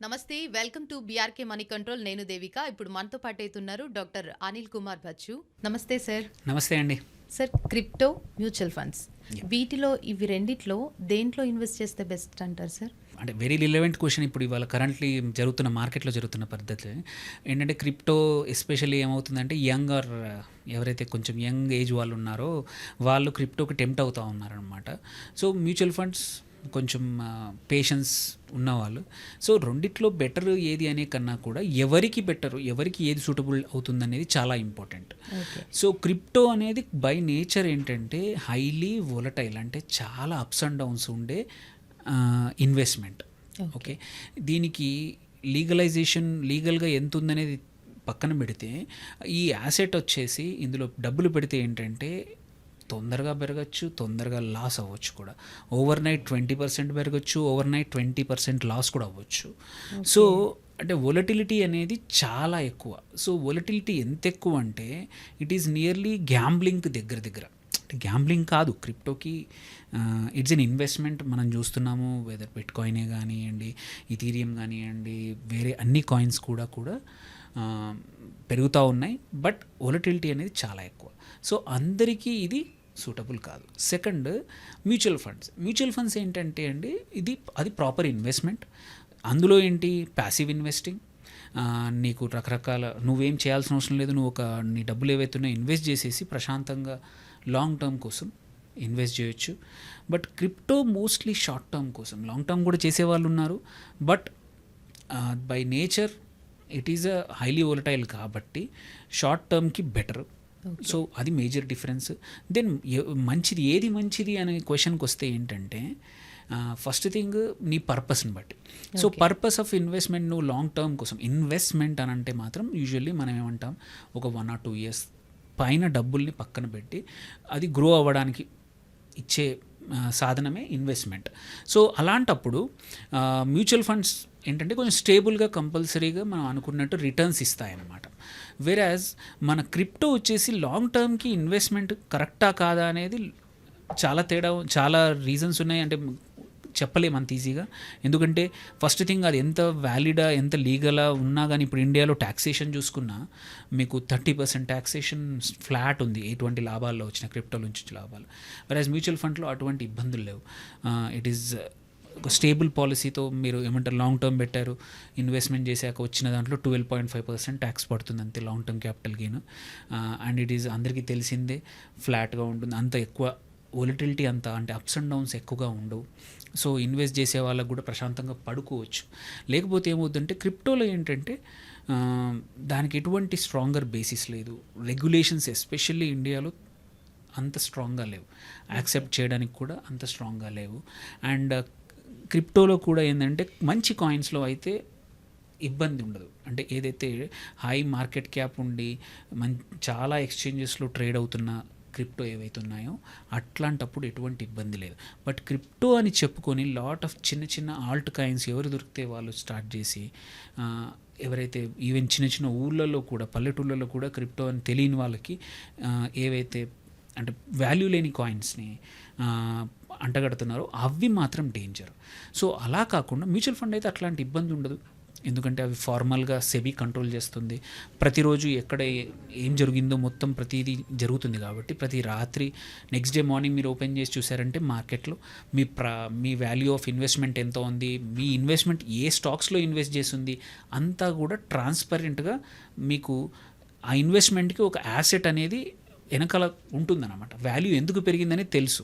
నమస్తే, welcome to BRK money control. నేను దేవిక. ఇప్పుడు మనతో పాటు అవుతున్నారు డాక్టర్ అనిల్ కుమార్ బచ్చు. నమస్తే సార్. నమస్తే అండి. సార్, క్రిప్టో, మ్యూచువల్ ఫండ్స్, వీటిలో ఇవి రెండిట్లో దేంట్లో ఇన్వెస్ట్ చేస్తే బెస్ట్ అంటారు సార్? అంటే వెరీ రిలవెంట్ క్వశ్చన్. ఇప్పుడు ఇవాళ కరెంట్లీ జరుగుతున్న మార్కెట్లో జరుగుతున్న పద్ధతి ఏంటంటే, క్రిప్టో ఎస్పెషల్లీ ఏమవుతుందంటే యంగ్ ఆర్ ఎవరైతే కొంచెం యంగ్ ఏజ్ వాళ్ళు ఉన్నారో వాళ్ళు క్రిప్టోకి టెంప్ట్ అవుతూ ఉన్నారనమాట. సో మ్యూచువల్ ఫండ్స్ కొంచెం పేషెన్స్ ఉన్నవాళ్ళు. సో రెండిట్లో బెటర్ ఏది అనే కన్నా కూడా ఎవరికి బెటర్, ఎవరికి ఏది సూటబుల్ అవుతుందనేది చాలా ఇంపార్టెంట్. సో క్రిప్టో అనేది బై నేచర్ ఏంటంటే హైలీ వోలటైల్, అంటే చాలా అప్స్ అండ్ డౌన్స్ ఉండే ఇన్వెస్ట్మెంట్. ఓకే, దీనికి లీగల్గా ఎంత ఉందనేది పక్కన పెడితే, ఈ యాసెట్ వచ్చేసి ఇందులో డబ్బులు పెడితే ఏంటంటే తొందరగా పెరగచ్చు, తొందరగా లాస్ అవ్వచ్చు కూడా. ఓవర్ నైట్ 20% పెరగచ్చు, ఓవర్ నైట్ 20% లాస్ కూడా అవ్వచ్చు. సో అంటే వొలటిలిటీ అనేది చాలా ఎక్కువ. సో వొలటిలిటీ ఎంత ఎక్కువ అంటే ఇట్ ఈస్ నియర్లీ గ్యాంబ్లింగ్ దగ్గర. గ్యాంబ్లింగ్ కాదు, క్రిప్టోకి ఇట్స్ ఎన్ ఇన్వెస్ట్మెంట్. మనం చూస్తున్నాము, వెదర్ బిట్కాయినే కానివ్వండి, ఇథీరియం కానివ్వండి, వేరే అన్ని కాయిన్స్ కూడా పెరుగుతూ ఉన్నాయి. బట్ వొలటిలిటీ అనేది చాలా ఎక్కువ. సో అందరికీ ఇది సూటబుల్ కాదు. సెకండ్, మ్యూచువల్ ఫండ్స్ ఏంటంటే అండి, అది ప్రాపర్ ఇన్వెస్ట్మెంట్. అందులో ఏంటి, ప్యాసివ్ ఇన్వెస్టింగ్. నీకు రకరకాల నువ్వేం చేయాల్సిన అవసరం లేదు. నువ్వు నీ డబ్బులు ఏవైతున్నాయో ఇన్వెస్ట్ చేసేసి ప్రశాంతంగా లాంగ్ టర్మ్ కోసం ఇన్వెస్ట్ చేయొచ్చు. But crypto mostly short term కోసం. లాంగ్ టర్మ్ కూడా చేసేవాళ్ళు ఉన్నారు, but by nature it is a highly volatile కాబట్టి షార్ట్ టర్మ్కి బెటర్. సో అది మేజర్ డిఫరెన్స్. దెన్ ఏది మంచిది అనే క్వశ్చన్కి వస్తే ఏంటంటే, ఫస్ట్ థింగ్ నీ పర్పస్ని బట్టి. సో పర్పస్ ఆఫ్ ఇన్వెస్ట్మెంట్, నువ్వు లాంగ్ టర్మ్ కోసం ఇన్వెస్ట్మెంట్ అని అంటే మాత్రం యూజువల్లీ మనం ఏమంటాం, ఒక 1 or 2 years పైన డబ్బుల్ని పక్కన పెట్టి అది గ్రో అవ్వడానికి ఇచ్చే సాధనమే ఇన్వెస్ట్మెంట్. సో అలాంటప్పుడు మ్యూచువల్ ఫండ్స్ ఏంటంటే కొంచెం స్టేబుల్గా, కంపల్సరీగా మనం అనుకున్నట్టు రిటర్న్స్ ఇస్తాయన్నమాట. వెరాజ్ మన క్రిప్టో వచ్చేసి లాంగ్ టర్మ్కి ఇన్వెస్ట్మెంట్ కరెక్టా కాదా అనేది చాలా రీజన్స్ ఉన్నాయి. అంటే చెప్పలేము అంత ఈజీగా. ఎందుకంటే ఫస్ట్ థింగ్, అది ఎంత వ్యాలిడా, ఎంత లీగలా ఉన్నా కానీ, ఇప్పుడు ఇండియాలో ట్యాక్సేషన్ చూసుకున్నా మీకు 30% ట్యాక్సేషన్ ఫ్లాట్ ఉంది ఎటువంటి లాభాల్లో వచ్చిన క్రిప్టో నుంచి లాభాలు. వెరాజ్ మ్యూచువల్ ఫండ్లో అటువంటి ఇబ్బందులు లేవు. ఇట్ ఈస్ ఒక స్టేబుల్ పాలసీతో మీరు ఏమంటారు, లాంగ్ టర్మ్ పెట్టారు, ఇన్వెస్ట్మెంట్ చేశాక వచ్చిన దాంట్లో 12.5% ట్యాక్స్ పడుతుంది అంతే, long term capital gain. And it is అందరికీ తెలిసిందే, ఫ్లాట్గా ఉంటుంది. అంత ఎక్కువ వొలటిలిటీ, అంటే అప్స్ అండ్ డౌన్స్ ఎక్కువగా ఉండవు. సో ఇన్వెస్ట్ చేసే వాళ్ళకు కూడా ప్రశాంతంగా పడుకోవచ్చు. లేకపోతే ఏమవుతుందంటే క్రిప్టోలో ఏంటంటే దానికి ఎటువంటి స్ట్రాంగర్ బేసిస్ లేదు. రెగ్యులేషన్స్ ఎస్పెషల్లీ ఇండియాలో అంత స్ట్రాంగ్గా లేవు, యాక్సెప్ట్ చేయడానికి కూడా అంత స్ట్రాంగ్గా లేవు. అండ్ క్రిప్టోలో కూడా ఏంటంటే మంచి కాయిన్స్లో అయితే ఇబ్బంది ఉండదు. అంటే ఏదైతే హై మార్కెట్ క్యాప్ ఉండి చాలా ఎక్స్చేంజెస్లో ట్రేడ్ అవుతున్న క్రిప్టో ఏవైతే ఉన్నాయో అట్లాంటప్పుడు ఎటువంటి ఇబ్బంది లేదు. బట్ క్రిప్టో అని చెప్పుకొని లాట్ ఆఫ్ చిన్న ఆల్ట్ కాయిన్స్ ఎవరు దొరికితే వాళ్ళు స్టార్ట్ చేసి, ఎవరైతే ఈవెన్ చిన్న ఊళ్ళల్లో కూడా, పల్లెటూళ్ళలో కూడా క్రిప్టో అని తెలియని వాళ్ళకి ఏవైతే అంటే వాల్యూ లేని కాయిన్స్ని అంటగడుతున్నారో అవి మాత్రం డేంజర్. సో అలా కాకుండా మ్యూచువల్ ఫండ్ అయితే అట్లాంటి ఇబ్బంది ఉండదు. ఎందుకంటే అవి ఫార్మల్గా సెబీ కంట్రోల్ చేస్తుంది. ప్రతిరోజు ఎక్కడ ఏం జరిగిందో మొత్తం ప్రతిదీ జరుగుతుంది కాబట్టి ప్రతి రాత్రి నెక్స్ట్ డే మార్నింగ్ మీరు ఓపెన్ చేసి చూసారంటే మార్కెట్లో మీ వాల్యూ ఆఫ్ ఇన్వెస్ట్మెంట్ ఎంత ఉంది, మీ ఇన్వెస్ట్మెంట్ ఏ స్టాక్స్లో ఇన్వెస్ట్ చేస్తుంది అంతా కూడా ట్రాన్స్పరెంట్గా మీకు ఆ ఇన్వెస్ట్మెంట్కి ఒక యాసెట్ అనేది వెనకాల ఉంటుందన్నమాట. వాల్యూ ఎందుకు పెరిగిందని తెలుసు.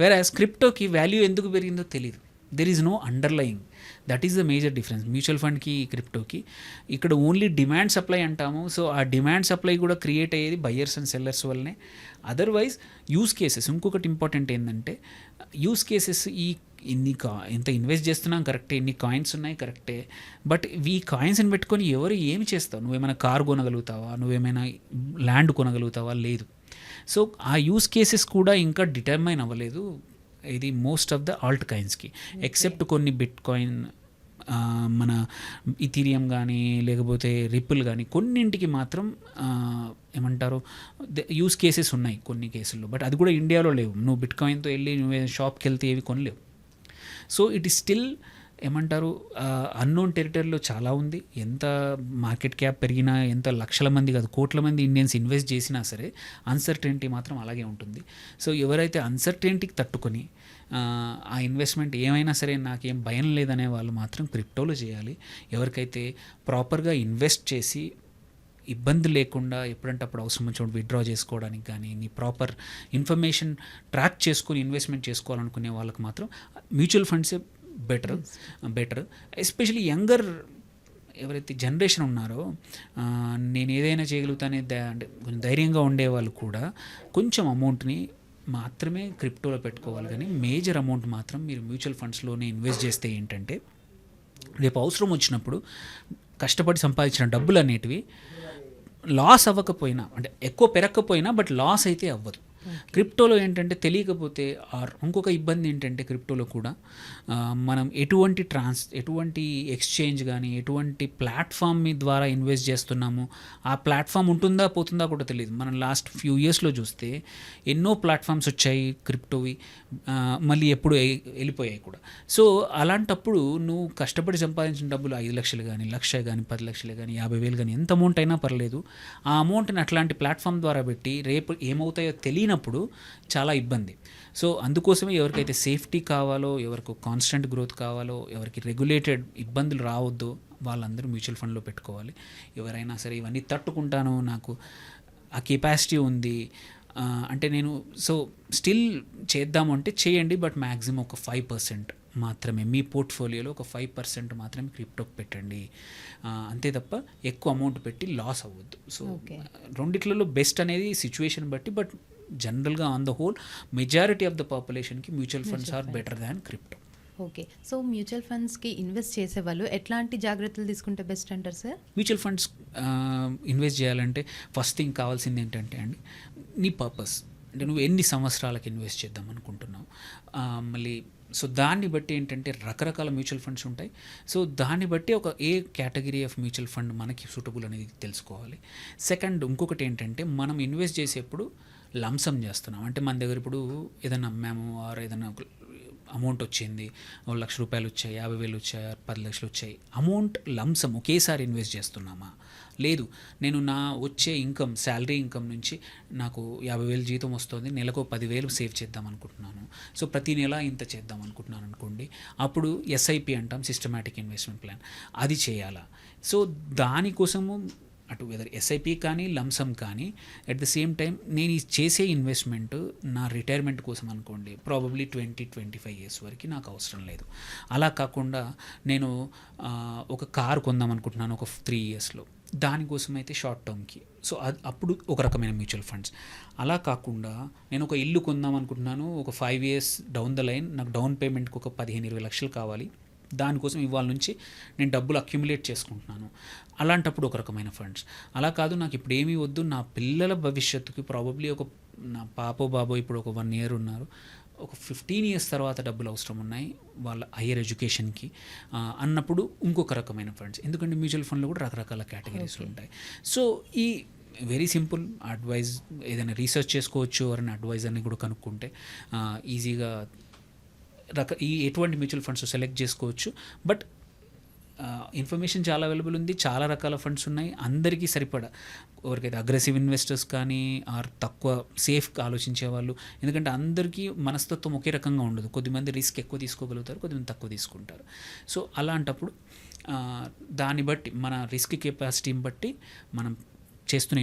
వేరే క్రిప్టోకి వాల్యూ ఎందుకు పెరిగిందో తెలియదు. There is no underlying. That is the major difference mutual ఫండ్కి, క్రిప్టోకి. ఇక్కడ ఓన్లీ డిమాండ్ సప్లై అంటాము. సో ఆ డిమాండ్ సప్లై కూడా క్రియేట్ అయ్యేది బయ్యర్స్ అండ్ సెల్లర్స్ వల్లనే. అదర్వైజ్ యూస్ కేసెస్, ఇంకొకటి ఇంపార్టెంట్ ఏంటంటే యూస్ కేసెస్, ఎంత ఇన్వెస్ట్ చేస్తున్నాం కరెక్టే, ఎన్ని కాయిన్స్ ఉన్నాయి కరెక్టే, బట్ ఈ కాయిన్స్ని పెట్టుకొని ఏమి చేస్తావు? నువ్వేమైనా కార్ కొనగలుగుతావా? నువ్వేమైనా ల్యాండ్ కొనగలుగుతావా? లేదు. సో ఆ యూస్ కేసెస్ కూడా ఇంకా డిటర్మైన్ అవ్వలేదు ఇది మోస్ట్ ఆఫ్ ద ఆల్ట్ కాయిన్స్కి, ఎక్సెప్ట్ కొన్ని బిట్ కాయిన్, మన ఇథీరియం కానీ లేకపోతే రిపుల్ కానీ కొన్నింటికి మాత్రం ఏమంటారు యూస్ కేసెస్ ఉన్నాయి కొన్ని కేసుల్లో. బట్ అది కూడా ఇండియాలో లేవు. నువ్వు బిట్ కాయిన్తో వెళ్ళి నువ్వు షాప్కి వెళ్తే ఏవి కొనలేవు. సో ఇట్ ఈస్ స్టిల్ ఏమంటారు అన్నోన్ టెరిటరీలో చాలా ఉంది. ఎంత మార్కెట్ క్యాప్ పెరిగినా, ఎంత లక్షల మంది కాదు కోట్ల మంది ఇండియన్స్ ఇన్వెస్ట్ చేసినా సరే అన్సర్టెనిటీ మాత్రం అలాగే ఉంటుంది. సో ఎవరైతే అన్సర్టెనిటీకి తట్టుకొని ఆ ఇన్వెస్ట్మెంట్ ఏమైనా సరే నాకేం భయం లేదనే వాళ్ళు మాత్రం క్రిప్టోలో చేయాలి. ఎవరికైతే ప్రాపర్గా ఇన్వెస్ట్ చేసి ఇబ్బంది లేకుండా ఎప్పుడంటే అప్పుడు అవసరం వచ్చినప్పుడు విత్డ్రా చేసుకోవడానికి కానీ, నీ ప్రాపర్ ఇన్ఫర్మేషన్ ట్రాక్ చేసుకొని ఇన్వెస్ట్మెంట్ చేసుకోవాలనుకునే వాళ్ళకి మాత్రం మ్యూచువల్ ఫండ్సే బెటర్. ఎస్పెషలీ యంగర్ ఎవరైతే జనరేషన్ ఉన్నారో నేను ఏదైనా చేయగలుగుతానే అంటే కొంచెం ధైర్యంగా ఉండేవాళ్ళు కూడా కొంచెం అమౌంట్ని మాత్రమే క్రిప్టోలో పెట్టుకోవాలి. కానీ మేజర్ అమౌంట్ మాత్రం మీరు మ్యూచువల్ ఫండ్స్లోనే ఇన్వెస్ట్ చేస్తే ఏంటంటే రేపు అవసరం వచ్చినప్పుడు కష్టపడి సంపాదించిన డబ్బులు అనేటివి లాస్ అవ్వకపోయినా, అంటే ఎక్కువ పెరగకపోయినా బట్ లాస్ అయితే అవ్వదు. క్రిప్టోలో ఏంటంటే తెలియకపోతే ఇంకొక ఇబ్బంది ఏంటంటే క్రిప్టోలో కూడా మనం ఎటువంటి ఎక్స్చేంజ్ కానీ ఎటువంటి ప్లాట్ఫామ్ ద్వారా ఇన్వెస్ట్ చేస్తున్నాము, ఆ ప్లాట్ఫామ్ ఉంటుందా పోతుందా కూడా తెలియదు. మనం లాస్ట్ ఫ్యూ ఇయర్స్లో చూస్తే ఎన్నో ప్లాట్ఫామ్స్ వచ్చాయి క్రిప్టోవి, మళ్ళీ ఎప్పుడు వెళ్ళిపోయాయి కూడా. సో అలాంటప్పుడు నువ్వు కష్టపడి సంపాదించిన డబ్బులు 5 లక్షలు కానీ, 1 లక్ష కానీ, 10 లక్షలు కానీ, 50,000 కానీ, ఎంత అమౌంట్ అయినా పర్లేదు, ఆ అమౌంట్ని అట్లాంటి ప్లాట్ఫామ్ ద్వారా పెట్టి రేపు ఏమవుతాయో తెలియనప్పుడు చాలా ఇబ్బంది. సో అందుకోసమే ఎవరికైతే సేఫ్టీ కావాలో, ఎవరికి కాన్స్టెంట్ గ్రోత్ కావాలో, ఎవరికి రెగ్యులేటెడ్ ఇబ్బందులు రావద్దో వాళ్ళందరూ మ్యూచువల్ ఫండ్లో పెట్టుకోవాలి. ఎవరైనా సరే ఇవన్నీ తట్టుకుంటాను, నాకు ఆ కెపాసిటీ ఉంది అంటే నేను స్టిల్ చేద్దాము అంటే చేయండి, బట్ మ్యాక్సిమం ఒక 5% మాత్రమే మీ పోర్ట్ఫోలియోలో ఒక 5% మాత్రమే క్రిప్టోకి పెట్టండి. అంతే తప్ప ఎక్కువ అమౌంట్ పెట్టి లాస్ అవ్వద్దు. సో రెండిట్లలో బెస్ట్ అనేది సిచ్యువేషన్ బట్టి, బట్ జనరల్గా on the whole majority of the పాపులేషన్కి mutual funds are better than crypto. Okay, so mutual ఫండ్స్కి ఇన్వెస్ట్ చేసే వాళ్ళు ఎట్లాంటి జాగ్రత్తలు తీసుకుంటే బెస్ట్ అంటారు సార్? మ్యూచువల్ ఫండ్స్ ఇన్వెస్ట్ చేయాలంటే ఫస్ట్ థింగ్ కావాల్సింది ఏంటంటే అండి, నీ పర్పస్. అంటే నువ్వు ఎన్ని సంవత్సరాలకు ఇన్వెస్ట్ చేద్దాం అనుకుంటున్నావు, మళ్ళీ సో దాన్ని బట్టి ఏంటంటే రకరకాల మ్యూచువల్ ఫండ్స్ ఉంటాయి. సో దాన్ని బట్టి ఒక ఏ కేటగిరీ ఆఫ్ మ్యూచువల్ ఫండ్ మనకి సూటబుల్ అనేది తెలుసుకోవాలి. సెకండ్, ఇంకొకటి ఏంటంటే మనం ఇన్వెస్ట్ చేసేప్పుడు లంసమ్ చేస్తున్నాం అంటే మన దగ్గర ఇప్పుడు ఏదైనా అమ్మాము ఆర్ ఏదైనా అమౌంట్ వచ్చింది, 1 లక్ష రూపాయలు వచ్చాయి, 50,000 వచ్చాయి, 10 లక్షలు వచ్చాయి, అమౌంట్ లంసమ్ ఒకేసారి ఇన్వెస్ట్ చేస్తున్నామా? లేదు, నేను నా వచ్చే ఇన్కమ్, శాలరీ ఇన్కమ్ నుంచి నాకు 50,000 జీతం వస్తుంది, నెలకు 10,000 సేవ్ చేద్దాం అనుకుంటున్నాను, సో ప్రతి నెల ఇంత చేద్దాం అనుకుంటున్నాను అనుకోండి, అప్పుడు ఎస్ఐపి అంటాం, సిస్టమాటిక్ ఇన్వెస్ట్మెంట్ ప్లాన్, అది చేయాలా? సో దానికోసము అటు వెదర్ ఎస్ఐపి కానీ లంసమ్ కానీ అట్ ద సేమ్ టైం నేను చేసే ఇన్వెస్ట్మెంట్ నా రిటైర్మెంట్ కోసం అనుకోండి, ప్రాబబ్లీ 20-25 ఇయర్స్ వరకు నాకు అవసరం లేదు. అలా కాకుండా నేను ఒక కార్ కొందాం అనుకుంటున్నాను ఒక 3 ఇయర్స్లో, దానికోసం అయితే షార్ట్ టర్మ్కి, సో అప్పుడు ఒక రకమైన మ్యూచువల్ ఫండ్స్. అలా కాకుండా నేను ఒక ఇల్లు కొందాం అనుకుంటున్నాను ఒక 5 ఇయర్స్ డౌన్ ద లైన్, నాకు డౌన్ పేమెంట్కి ఒక 15-20 లక్షలు కావాలి, దానికోసం ఇవాళ నుంచి నేను డబ్బులు అక్యుములేట్ చేసుకుంటున్నాను, అలాంటప్పుడు ఒక రకమైన ఫండ్స్. అలా కాదు, నాకు ఇప్పుడు ఏమీ వద్దు, నా పిల్లల భవిష్యత్తుకి ప్రాబబ్లీ నా పాపో బాబో ఇప్పుడు ఒక 1 ఇయర్ ఉన్నారు, ఒక 15 ఇయర్స్ తర్వాత డబ్బులు అవసరం ఉన్నాయి వాళ్ళ హయ్యర్ ఎడ్యుకేషన్కి అన్నప్పుడు ఇంకొక రకమైన ఫండ్స్. ఎందుకంటే మ్యూచువల్ ఫండ్లో కూడా రకరకాల కేటగిరీస్ ఉంటాయి. సో ఈ వెరీ సింపుల్ అడ్వైజ్, ఏదైనా రీసెర్చ్ చేసుకోవచ్చు, ఎవరైనా అడ్వైజర్ని కూడా కనుక్కుంటే ఈజీగా ఎటువంటి మ్యూచువల్ ఫండ్స్ సెలెక్ట్ చేసుకోవచ్చు. బట్ ఇన్ఫర్మేషన్ చాలా అవైలబుల్ ఉంది, చాలా రకాల ఫండ్స్ ఉన్నాయి, అందరికీ సరిపడా. ఎవరికైతే అగ్రెసివ్ ఇన్వెస్టర్స్ కానీ ఆర్ తక్కువ సేఫ్గా ఆలోచించే వాళ్ళు, ఎందుకంటే అందరికీ మనస్తత్వం ఒకే రకంగా ఉండదు, కొద్దిమంది రిస్క్ ఎక్కువ తీసుకోగలుగుతారు, కొద్దిమంది తక్కువ తీసుకుంటారు. సో అలాంటప్పుడు దాన్ని బట్టి మన రిస్క్ కెపాసిటీని బట్టి మనం చేస్తున్న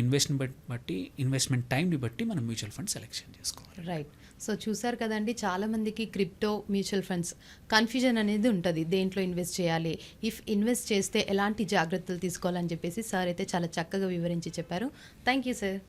ఇన్వెస్ట్మెంట్ టైంని బట్టి మనం మ్యూచువల్ ఫండ్ సెలెక్షన్ చేసుకోవాలి. రైట్. సో చూసారు కదండి, చాలామందికి క్రిప్టో, మ్యూచువల్ ఫండ్స్ కన్ఫ్యూజన్ అనేది ఉంటుంది, దేంట్లో ఇన్వెస్ట్ చేయాలి, ఇన్వెస్ట్ చేస్తే ఎలాంటి జాగ్రత్తలు తీసుకోవాలని చెప్పేసి సార్ అయితే చాలా చక్కగా వివరించి చెప్పారు. Thank you sir.